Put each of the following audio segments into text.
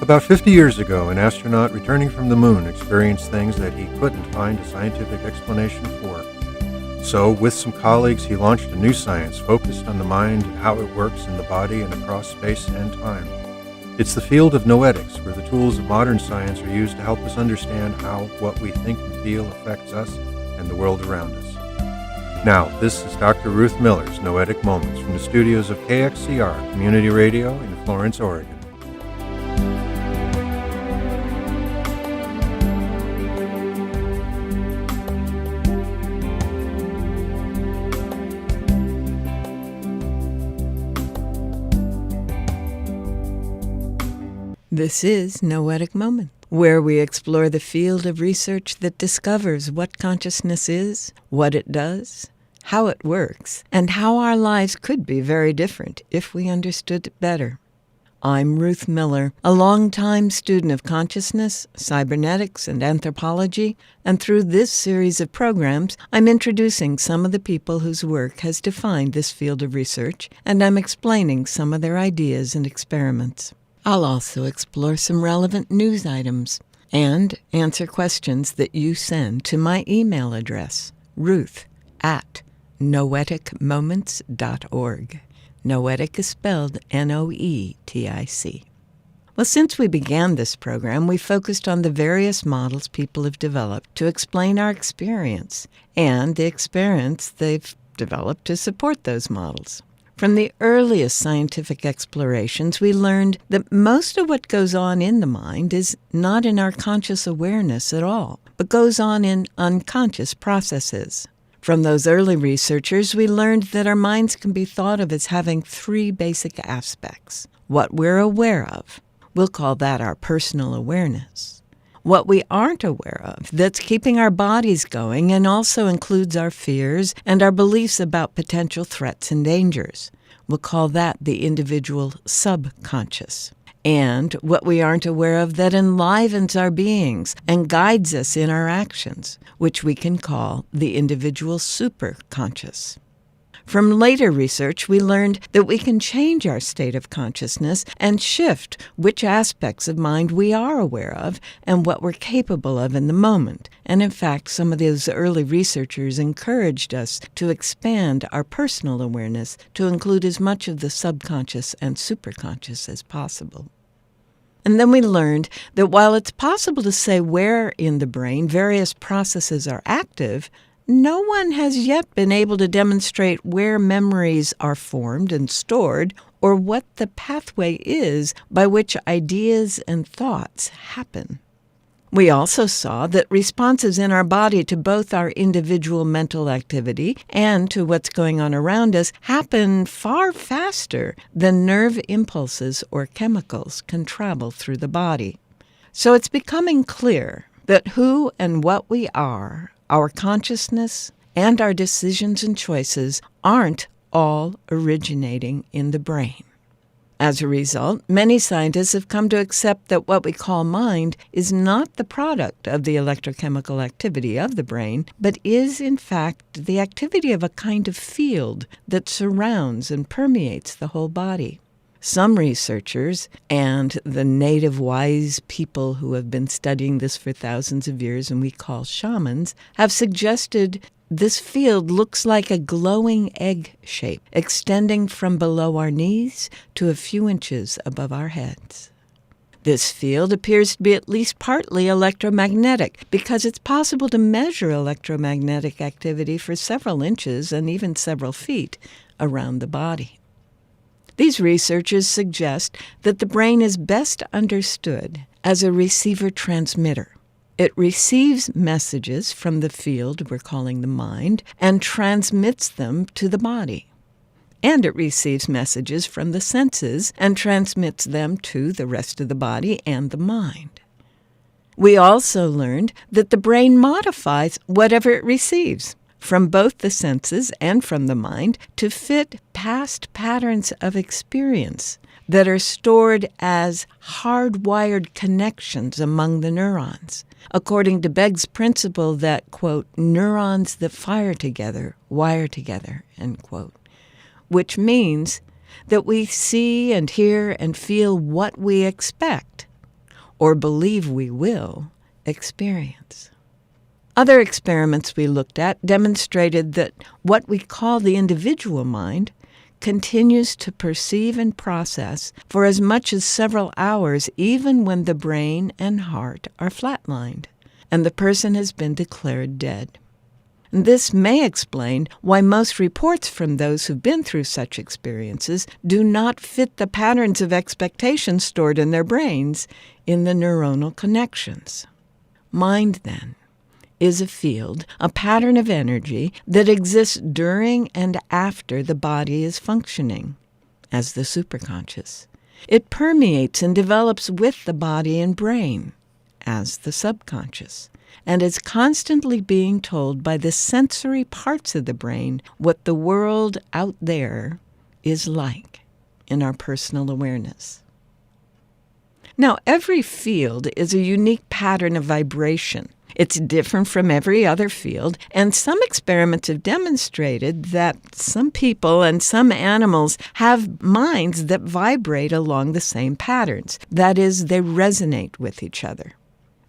About 50 years ago, an astronaut returning from the moon experienced things that he couldn't find a scientific explanation for. So, with some colleagues, he launched a new science focused on the mind and how it works in the body and across space and time. It's the field of Noetics, where the tools of modern science are used to help us understand how what we think and feel affects us and the world around us. Now, this is Dr. Ruth Miller's Noetic Moments from the studios of KXCR Community Radio in Florence, Oregon. This is Noetic Moment, where we explore the field of research that discovers what consciousness is, what it does, how it works, and how our lives could be very different if we understood it better. I'm Ruth Miller, a longtime student of consciousness, cybernetics, and anthropology, and through this series of programs, I'm introducing some of the people whose work has defined this field of research, and I'm explaining some of their ideas and experiments. I'll also explore some relevant news items and answer questions that you send to my email address, ruth@noeticmoments.org. Noetic is spelled Noetic. Well, since we began this program, we focused on the various models people have developed to explain our experience and the experience they've developed to support those models. From the earliest scientific explorations, we learned that most of what goes on in the mind is not in our conscious awareness at all, but goes on in unconscious processes. From those early researchers, we learned that our minds can be thought of as having three basic aspects. What we're aware of, we'll call that our personal awareness. What we aren't aware of, that's keeping our bodies going and also includes our fears and our beliefs about potential threats and dangers. We'll call that the individual subconscious. And what we aren't aware of that enlivens our beings and guides us in our actions, which we can call the individual superconscious. From later research, we learned that we can change our state of consciousness and shift which aspects of mind we are aware of and what we're capable of in the moment. And in fact, some of those early researchers encouraged us to expand our personal awareness to include as much of the subconscious and superconscious as possible. And then we learned that while it's possible to say where in the brain various processes are active, no one has yet been able to demonstrate where memories are formed and stored or what the pathway is by which ideas and thoughts happen. We also saw that responses in our body to both our individual mental activity and to what's going on around us happen far faster than nerve impulses or chemicals can travel through the body. So it's becoming clear that who and what we are, our consciousness, and our decisions and choices aren't all originating in the brain. As a result, many scientists have come to accept that what we call mind is not the product of the electrochemical activity of the brain, but is, in fact, the activity of a kind of field that surrounds and permeates the whole body. Some researchers and the native wise people who have been studying this for thousands of years and we call shamans have suggested this field looks like a glowing egg shape extending from below our knees to a few inches above our heads. This field appears to be at least partly electromagnetic because it's possible to measure electromagnetic activity for several inches and even several feet around the body. These researchers suggest that the brain is best understood as a receiver-transmitter. It receives messages from the field we're calling the mind and transmits them to the body. And it receives messages from the senses and transmits them to the rest of the body and the mind. We also learned that the brain modifies whatever it receives, from both the senses and from the mind, to fit past patterns of experience that are stored as hardwired connections among the neurons, according to Begg's principle that, quote, neurons that fire together, wire together, end quote, which means that we see and hear and feel what we expect, or believe we will, experience. Other experiments we looked at demonstrated that what we call the individual mind continues to perceive and process for as much as several hours, even when the brain and heart are flatlined, and the person has been declared dead. And this may explain why most reports from those who've been through such experiences do not fit the patterns of expectation stored in their brains in the neuronal connections. Mind, then, is a field, a pattern of energy that exists during and after the body is functioning, as the superconscious. It permeates and develops with the body and brain, as the subconscious, and is constantly being told by the sensory parts of the brain what the world out there is like in our personal awareness. Now, every field is a unique pattern of vibration. It's different from every other field, and some experiments have demonstrated that some people and some animals have minds that vibrate along the same patterns. That is, they resonate with each other.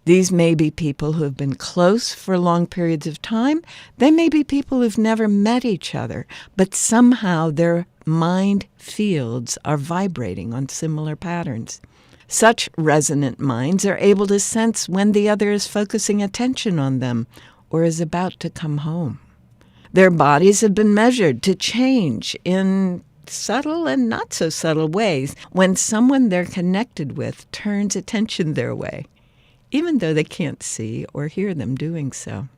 These may be people who have been close for long periods of time. They may be people who've never met each other, but somehow their mind fields are vibrating on similar patterns. Such resonant minds are able to sense when the other is focusing attention on them or is about to come home. Their bodies have been measured to change in subtle and not so subtle ways when someone they're connected with turns attention their way, even though they can't see or hear them doing so.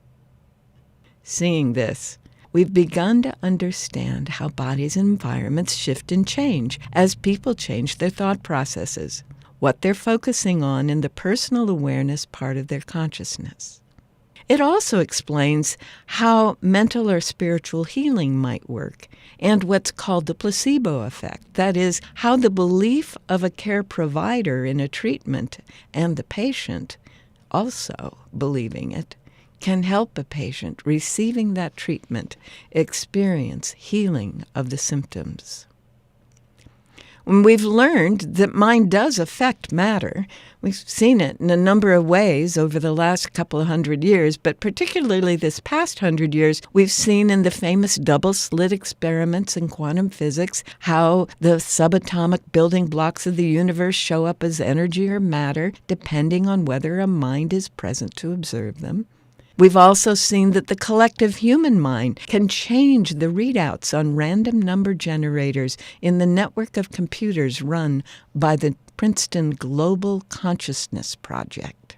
Seeing this, we've begun to understand how bodies and environments shift and change as people change their thought processes, what they're focusing on in the personal awareness part of their consciousness. It also explains how mental or spiritual healing might work and what's called the placebo effect. That is, how the belief of a care provider in a treatment and the patient also believing it can help a patient receiving that treatment experience healing of the symptoms. We've learned that mind does affect matter. We've seen it in a number of ways over the last couple of 100 years, but particularly this past 100 years, we've seen in the famous double-slit experiments in quantum physics how the subatomic building blocks of the universe show up as energy or matter, depending on whether a mind is present to observe them. We've also seen that the collective human mind can change the readouts on random number generators in the network of computers run by the Princeton Global Consciousness Project.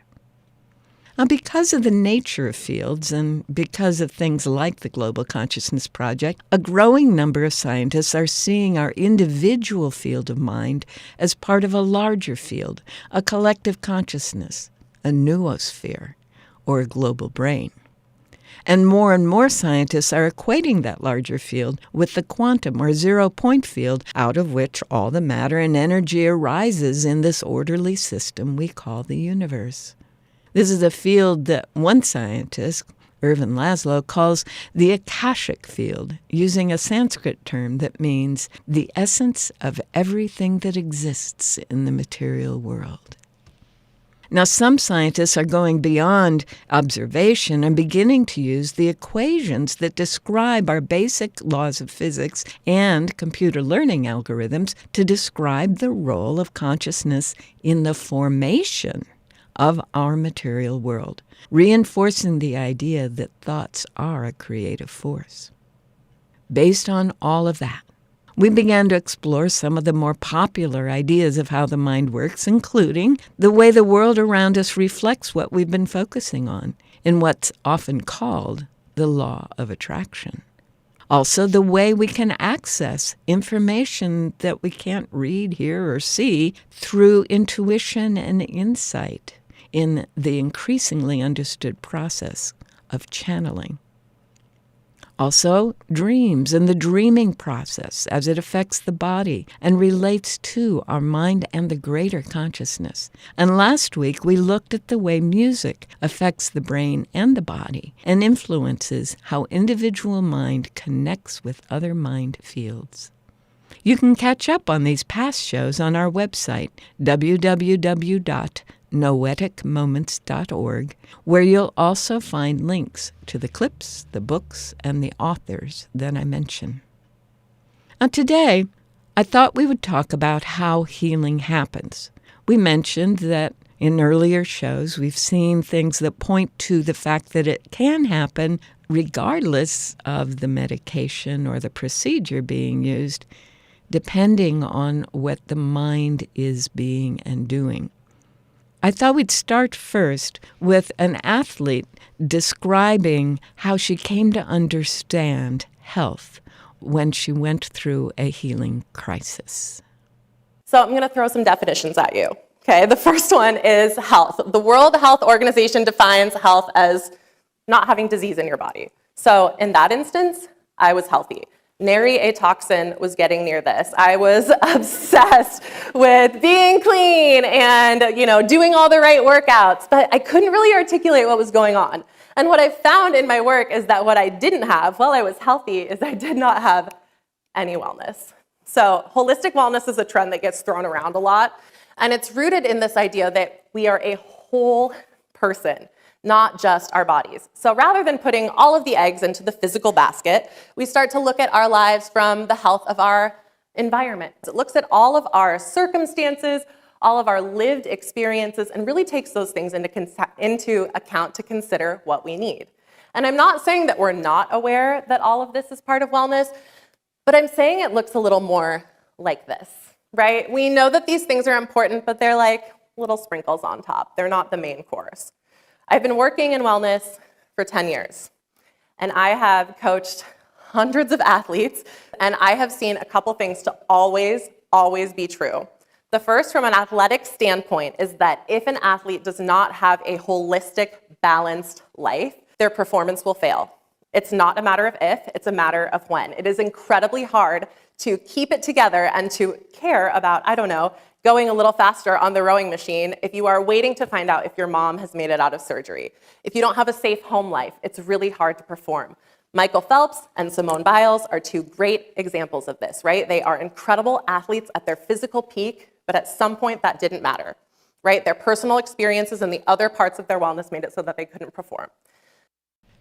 Now, because of the nature of fields and because of things like the Global Consciousness Project, a growing number of scientists are seeing our individual field of mind as part of a larger field, a collective consciousness, a noosphere, or a global brain. And more scientists are equating that larger field with the quantum or zero-point field out of which all the matter and energy arises in this orderly system we call the universe. This is a field that one scientist, Irvin Laszlo, calls the Akashic field, using a Sanskrit term that means the essence of everything that exists in the material world. Now, some scientists are going beyond observation and beginning to use the equations that describe our basic laws of physics and computer learning algorithms to describe the role of consciousness in the formation of our material world, reinforcing the idea that thoughts are a creative force. Based on all of that, we began to explore some of the more popular ideas of how the mind works, including the way the world around us reflects what we've been focusing on in what's often called the law of attraction. Also, the way we can access information that we can't read, hear, or see through intuition and insight in the increasingly understood process of channeling. Also, dreams and the dreaming process as it affects the body and relates to our mind and the greater consciousness. And last week, we looked at the way music affects the brain and the body and influences how individual mind connects with other mind fields. You can catch up on these past shows on our website, www.noeticmoments.org, where you'll also find links to the clips, the books, and the authors that I mention. Now today, I thought we would talk about how healing happens. We mentioned that in earlier shows, we've seen things that point to the fact that it can happen regardless of the medication or the procedure being used, depending on what the mind is being and doing. I thought we'd start first with an athlete describing how she came to understand health when she went through a healing crisis. So I'm going to throw some definitions at you. Okay, the first one is health. The World Health Organization defines health as not having disease in your body. So in that instance, I was healthy. Nary a toxin was getting near this. I was obsessed with being clean and, doing all the right workouts, but I couldn't really articulate what was going on. And what I found in my work is that what I didn't have while I was healthy is I did not have any wellness. So holistic wellness is a trend that gets thrown around a lot. And it's rooted in this idea that we are a whole person, not just our bodies. So rather than putting all of the eggs into the physical basket, we start to look at our lives from the health of our environment. It looks at all of our circumstances, all of our lived experiences, and really takes those things into account to consider what we need. And I'm not saying that we're not aware that all of this is part of wellness, but I'm saying it looks a little more like this. Right? We know that these things are important, but they're like little sprinkles on top. They're not the main course. I've been working in wellness for 10 years, and I have coached hundreds of athletes, and I have seen a couple things to always be true. The first, from an athletic standpoint, is that if an athlete does not have a holistic, balanced life, their performance will fail. It's not a matter of if, it's a matter of when. It is incredibly hard to keep it together and to care about, going a little faster on the rowing machine if you are waiting to find out if your mom has made it out of surgery. If you don't have a safe home life, it's really hard to perform. Michael Phelps and Simone Biles are two great examples of this, right? They are incredible athletes at their physical peak, but at some point that didn't matter, right? Their personal experiences and the other parts of their wellness made it so that they couldn't perform.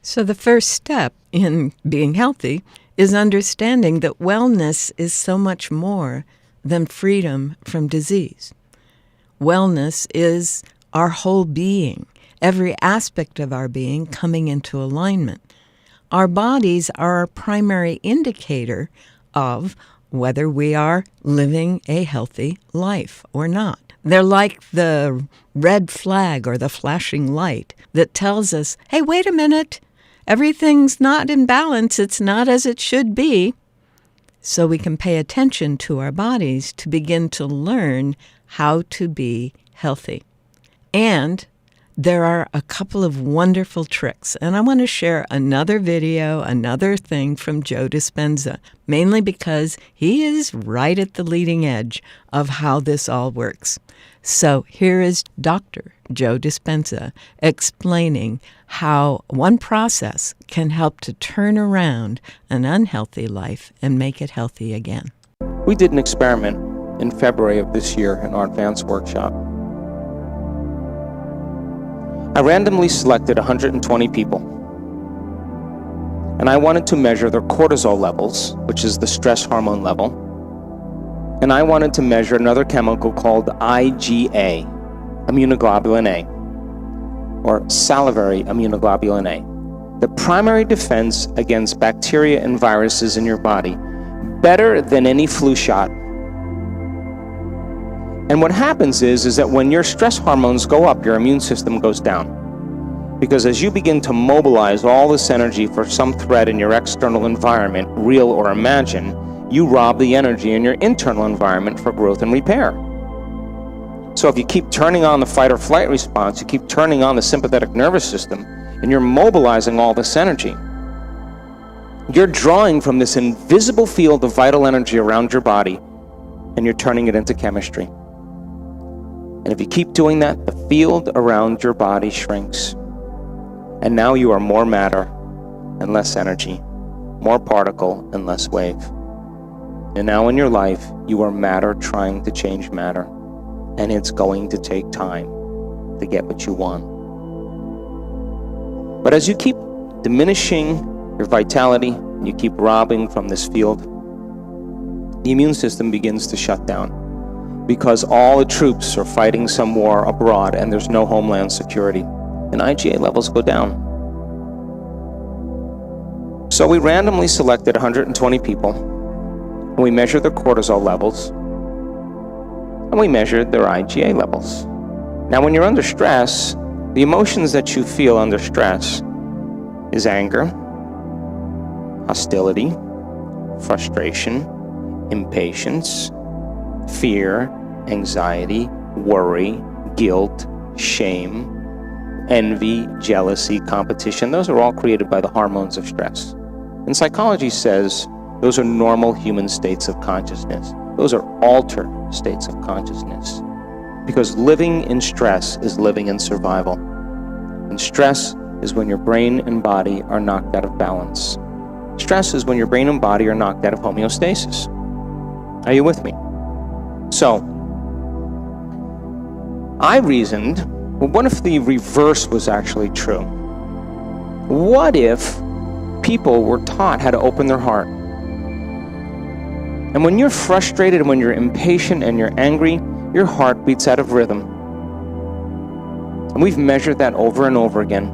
So the first step in being healthy is understanding that wellness is so much more than freedom from disease. Wellness is our whole being, every aspect of our being coming into alignment. Our bodies are our primary indicator of whether we are living a healthy life or not. They're like the red flag or the flashing light that tells us, hey, wait a minute, everything's not in balance, it's not as it should be. So we can pay attention to our bodies to begin to learn how to be healthy. And there are a couple of wonderful tricks, and I want to share another video, another thing from Joe Dispenza, mainly because he is right at the leading edge of how this all works. So here is Dr. Joe Dispenza explaining how one process can help to turn around an unhealthy life and make it healthy again. We did an experiment in February of this year in our advanced workshop. I randomly selected 120 people, and I wanted to measure their cortisol levels, which is the stress hormone level, and I wanted to measure another chemical called IgA, immunoglobulin A, or salivary immunoglobulin A, the primary defense against bacteria and viruses in your body, better than any flu shot. And what happens is that when your stress hormones go up, your immune system goes down. Because as you begin to mobilize all this energy for some threat in your external environment, real or imagined, you rob the energy in your internal environment for growth and repair. So if you keep turning on the fight or flight response, you keep turning on the sympathetic nervous system, and you're mobilizing all this energy, you're drawing from this invisible field of vital energy around your body, and you're turning it into chemistry. And if you keep doing that, the field around your body shrinks. And now you are more matter and less energy, more particle and less wave. And now in your life, you are matter trying to change matter. And it's going to take time to get what you want. But as you keep diminishing your vitality, and you keep robbing from this field, the immune system begins to shut down because all the troops are fighting some war abroad and there's no homeland security. And IgA levels go down. So we randomly selected 120 people, and we measured their cortisol levels, and we measured their IgA levels. Now, when you're under stress, the emotions that you feel under stress is anger, hostility, frustration, impatience, fear, anxiety, worry, guilt, shame, envy, jealousy, competition. Those are all created by the hormones of stress. And psychology says those are normal human states of consciousness. Those are altered states of consciousness. Because living in stress is living in survival. And stress is when your brain and body are knocked out of balance. Stress is when your brain and body are knocked out of homeostasis. Are you with me? So, I reasoned, well, what if the reverse was actually true? What if people were taught how to open their heart? And when you're frustrated and when you're impatient and you're angry, your heart beats out of rhythm. And we've measured that over and over again.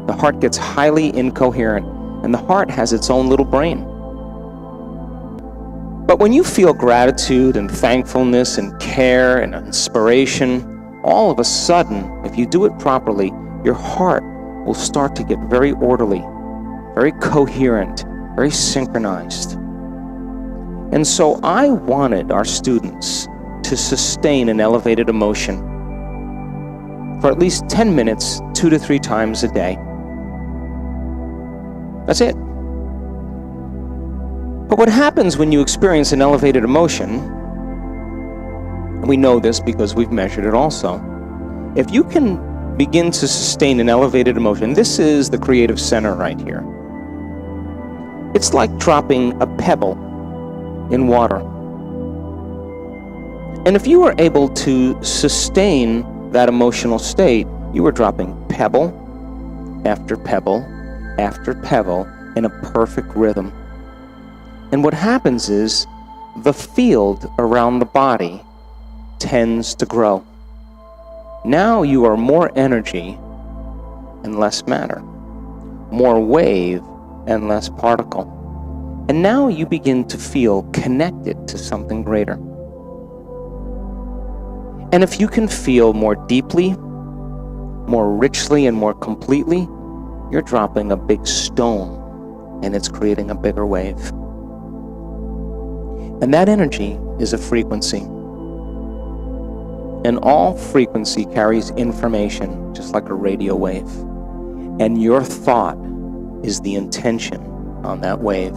The heart gets highly incoherent, and the heart has its own little brain. But when you feel gratitude and thankfulness and care and inspiration, all of a sudden, if you do it properly, your heart will start to get very orderly, very coherent, very synchronized. And so I wanted our students to sustain an elevated emotion for at least 10 minutes, 2 to 3 times a day. That's it. But what happens when you experience an elevated emotion, and we know this because we've measured it also, if you can begin to sustain an elevated emotion, this is the creative center right here. It's like dropping a pebble in water. And if you were able to sustain that emotional state, you were dropping pebble after pebble after pebble in a perfect rhythm. And what happens is the field around the body tends to grow. Now you are more energy and less matter, more wave and less particle. And now you begin to feel connected to something greater. And if you can feel more deeply, more richly, and more completely, you're dropping a big stone and it's creating a bigger wave. And that energy is a frequency. And all frequency carries information, just like a radio wave. And your thought is the intention on that wave.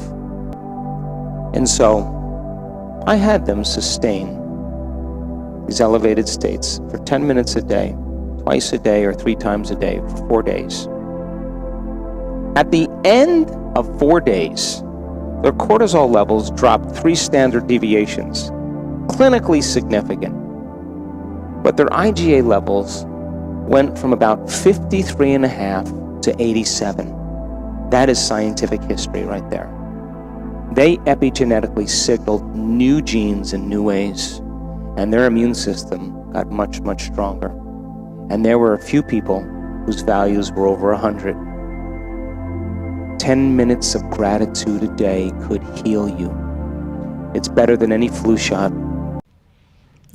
And so, I had them sustain these elevated states for 10 minutes a day, twice a day, or 3 times a day for 4 days. At the end of 4 days, their cortisol levels dropped 3 standard deviations, clinically significant. But their IgA levels went from about 53.5 to 87. That is scientific history right there. They epigenetically signaled new genes in new ways, and their immune system got much, much stronger. And there were a few people whose values were over 100. 10 minutes of gratitude a day could heal you. It's better than any flu shot.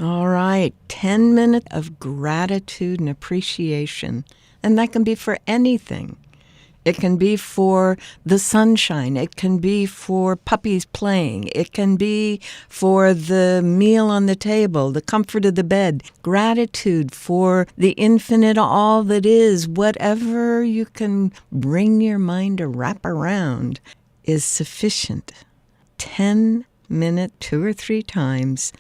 All right, 10 minutes of gratitude and appreciation. And that can be for anything. It can be for the sunshine. It can be for puppies playing. It can be for the meal on the table, the comfort of the bed. Gratitude for the infinite, all that is. Whatever you can bring your mind to wrap around is sufficient. 10 minutes, 2 or 3 times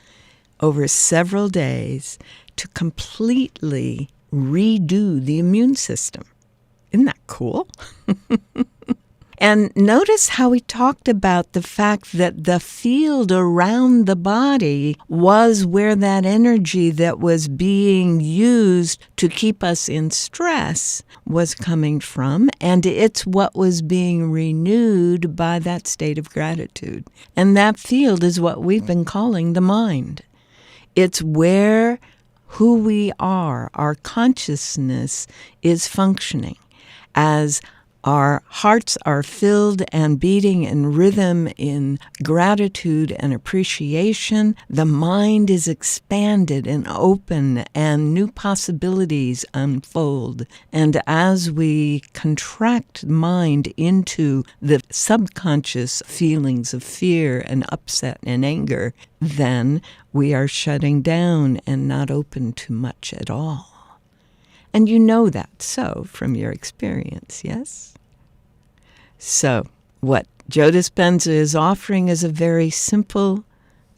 over several days to completely redo the immune system. Isn't that cool? And notice how he talked about the fact that the field around the body was where that energy that was being used to keep us in stress was coming from, and it's what was being renewed by that state of gratitude. And that field is what we've been calling the mind. It's where who we are, our consciousness, is functioning. As our hearts are filled and beating in rhythm, in gratitude and appreciation, the mind is expanded and open, and new possibilities unfold. And as we contract mind into the subconscious feelings of fear and upset and anger, then we are shutting down and not open to much at all. And you know that so from your experience, yes? So what Joe Dispenza is offering is a very simple,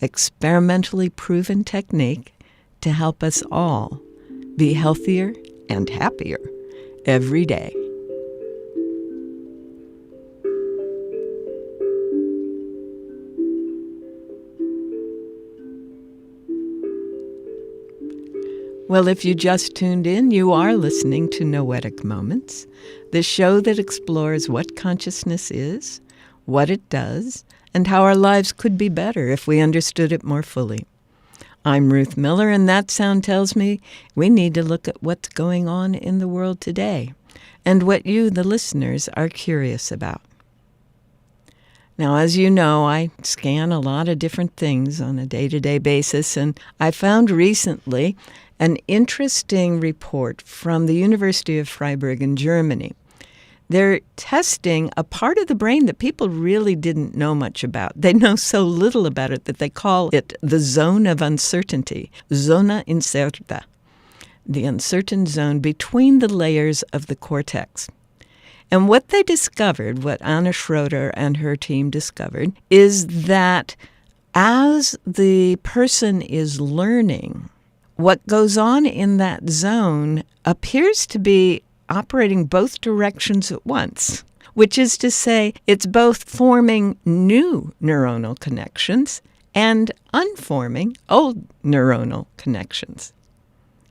experimentally proven technique to help us all be healthier and happier every day. Well, if you just tuned in, you are listening to Noetic Moments, the show that explores what consciousness is, what it does, and how our lives could be better if we understood it more fully. I'm Ruth Miller, and that sound tells me we need to look at what's going on in the world today and what you, the listeners, are curious about. Now, as you know, I scan a lot of different things on a day-to-day basis, and I found recently an interesting report from the University of Freiburg in Germany. They're testing a part of the brain that people really didn't know much about. They know so little about it that they call it the zone of uncertainty, zona incerta, the uncertain zone between the layers of the cortex. And what they discovered, what Anna Schroeder and her team discovered, is that as the person is learning, what goes on in that zone appears to be operating both directions at once, which is to say it's both forming new neuronal connections and unforming old neuronal connections.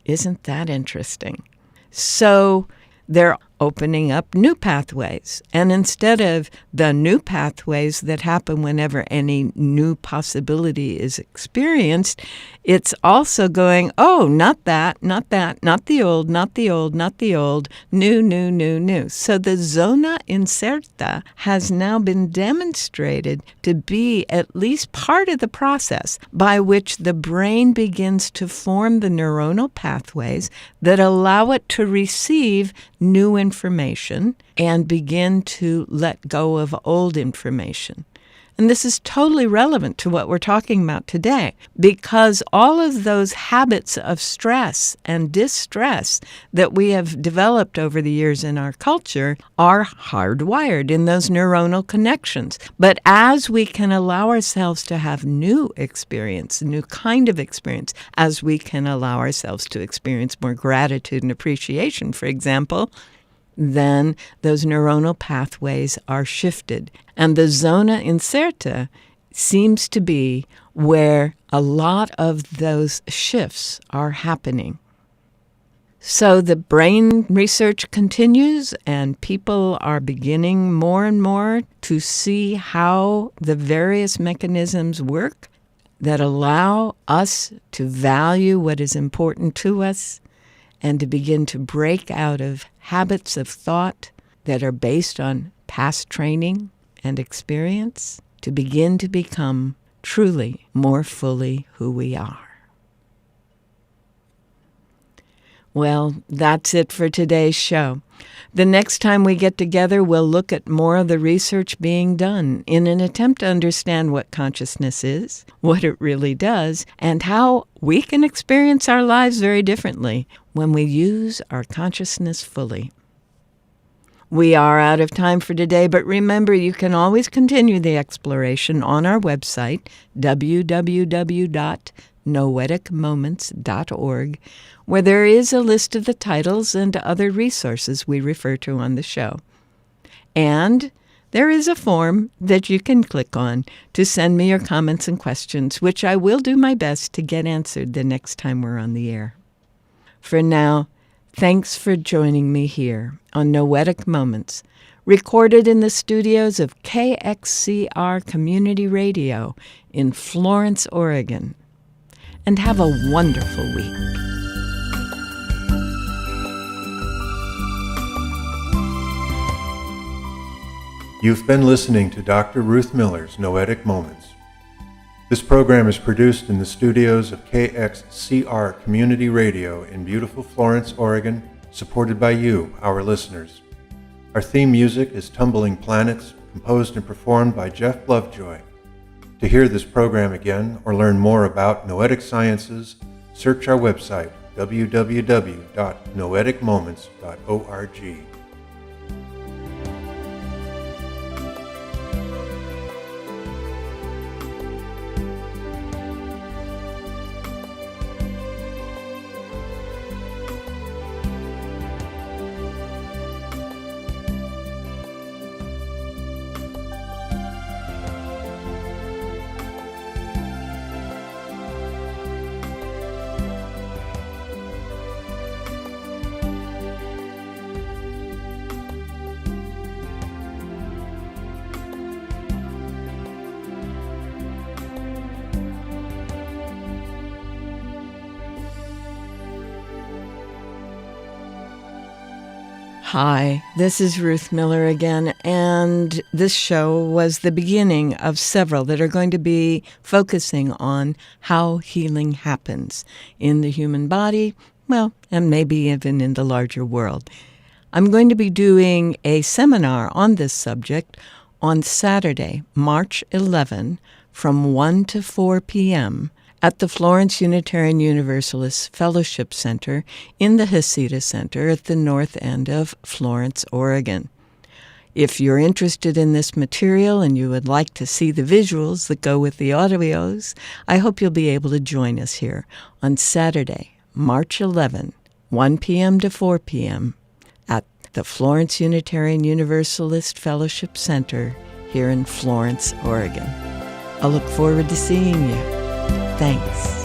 Isn't that interesting? So they're opening up new pathways. And instead of the new pathways that happen whenever any new possibility is experienced, it's also going, oh, not that, not that, not the old, not the old, not the old, new, new, new, new. So the zona incerta has now been demonstrated to be at least part of the process by which the brain begins to form the neuronal pathways that allow it to receive new information and begin to let go of old information. And this is totally relevant to what we're talking about today, because all of those habits of stress and distress that we have developed over the years in our culture are hardwired in those neuronal connections. But as we can allow ourselves to have new experience, new kind of experience, as we can allow ourselves to experience more gratitude and appreciation, for example, then those neuronal pathways are shifted. And the zona incerta seems to be where a lot of those shifts are happening. So the brain research continues, and people are beginning more and more to see how the various mechanisms work that allow us to value what is important to us and to begin to break out of habits of thought that are based on past training and experience, to begin to become truly more fully who we are. Well, that's it for today's show. The next time we get together, we'll look at more of the research being done in an attempt to understand what consciousness is, what it really does, and how we can experience our lives very differently when we use our consciousness fully. We are out of time for today, but remember, you can always continue the exploration on our website, www.noeticmoments.org, where there is a list of the titles and other resources we refer to on the show. And There is a form that you can click on to send me your comments and questions, which I will do my best to get answered the next time we're on the air. For now, thanks for joining me here on Noetic Moments, recorded in the studios of KXCR Community Radio in Florence, Oregon. And have a wonderful week. You've been listening to Dr. Ruth Miller's Noetic Moments. This program is produced in the studios of KXCR Community Radio in beautiful Florence, Oregon, supported by you, our listeners. Our theme music is Tumbling Planets, composed and performed by Jeff Lovejoy. To hear this program again or learn more about Noetic Sciences, search our website, www.noeticmoments.org. Hi, this is Ruth Miller again, and this show was the beginning of several that are going to be focusing on how healing happens in the human body, well, and maybe even in the larger world. I'm going to be doing a seminar on this subject on Saturday, March 11, from 1 to 4 p.m., at the Florence Unitarian Universalist Fellowship Center in the Heceta Center at the north end of Florence, Oregon. If you're interested in this material and you would like to see the visuals that go with the audios, I hope you'll be able to join us here on Saturday, March 11, 1 p.m. to 4 p.m. at the Florence Unitarian Universalist Fellowship Center here in Florence, Oregon. I look forward to seeing you. Thanks.